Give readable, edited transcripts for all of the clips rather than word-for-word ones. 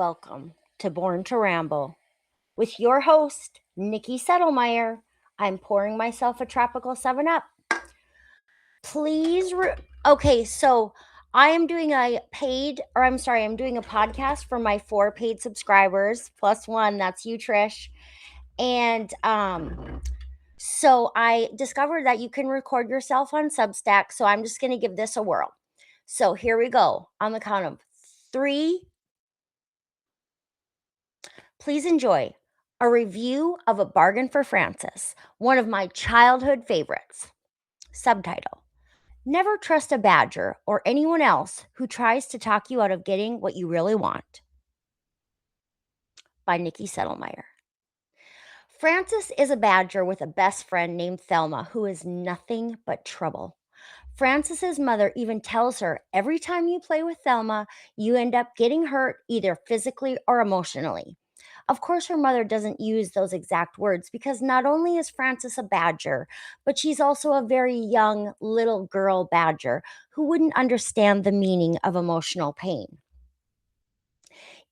Welcome to Born to Ramble with your host, Nikki Settlemeyer. I'm pouring myself a tropical 7-Up. Okay, so I am doing I'm doing a podcast for my 4 paid subscribers plus 1, that's you, Trish. And so I discovered that you can record yourself on Substack, so I'm just going to give this a whirl. So here we go. On the count of 3, please enjoy a review of A Bargain for Francis, one of my childhood favorites. Subtitle: Never trust a badger or anyone else who tries to talk you out of getting what you really want. By Nikki Settlemeyer. Francis is a badger with a best friend named Thelma who is nothing but trouble. Francis's mother even tells her every time you play with Thelma, you end up getting hurt either physically or emotionally. Of course, her mother doesn't use those exact words because not only is Frances a badger, but she's also a very young little girl badger who wouldn't understand the meaning of emotional pain.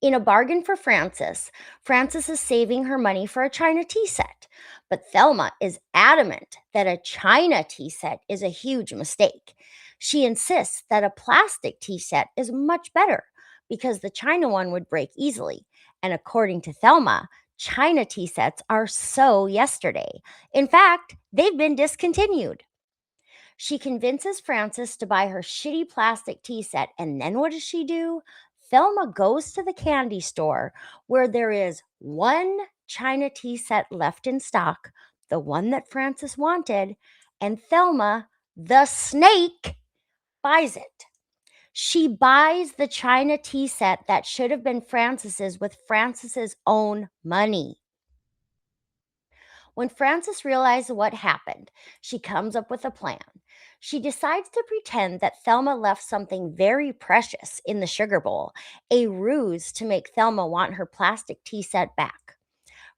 In A Bargain for Francis, Frances is saving her money for a China tea set, but Thelma is adamant that a China tea set is a huge mistake. She insists that a plastic tea set is much better because the China one would break easily. And according to Thelma, China tea sets are so yesterday. In fact, they've been discontinued. She convinces Frances to buy her shitty plastic tea set, and then what does she do? Thelma goes to the candy store where there is one China tea set left in stock, the one that Frances wanted, and Thelma, the snake, buys it. She buys the China tea set that should have been Frances's with Frances's own money. When Frances realizes what happened, she comes up with a plan. She decides to pretend that Thelma left something very precious in the sugar bowl, a ruse to make Thelma want her plastic tea set back.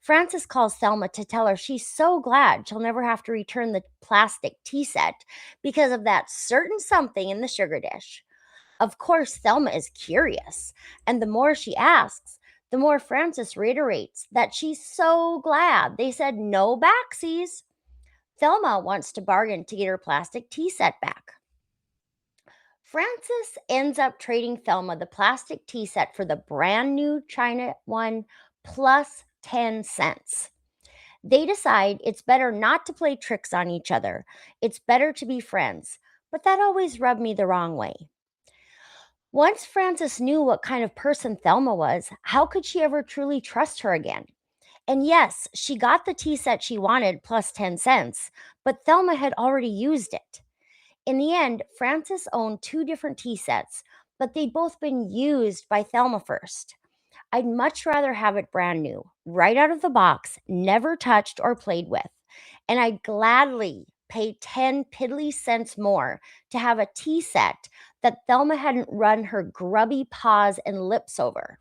Frances calls Thelma to tell her she's so glad she'll never have to return the plastic tea set because of that certain something in the sugar dish. Of course, Thelma is curious, and the more she asks, the more Frances reiterates that she's so glad they said no backsies. Thelma wants to bargain to get her plastic tea set back. Frances ends up trading Thelma the plastic tea set for the brand new China one plus 10 cents. They decide it's better not to play tricks on each other. It's better to be friends, but that always rubbed me the wrong way. Once Frances knew what kind of person Thelma was, how could she ever truly trust her again? And yes, she got the tea set she wanted plus 10 cents, but Thelma had already used it. In the end, Frances owned 2 different tea sets, but they'd both been used by Thelma first. I'd much rather have it brand new, right out of the box, never touched or played with. And I'd gladly pay 10 piddly cents more to have a tea set that Thelma hadn't run her grubby paws and lips over.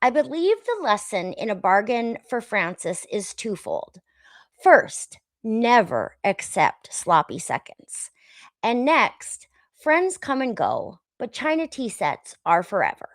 I believe the lesson in A Bargain for Frances is twofold. First, never accept sloppy seconds. And next, friends come and go, but China tea sets are forever.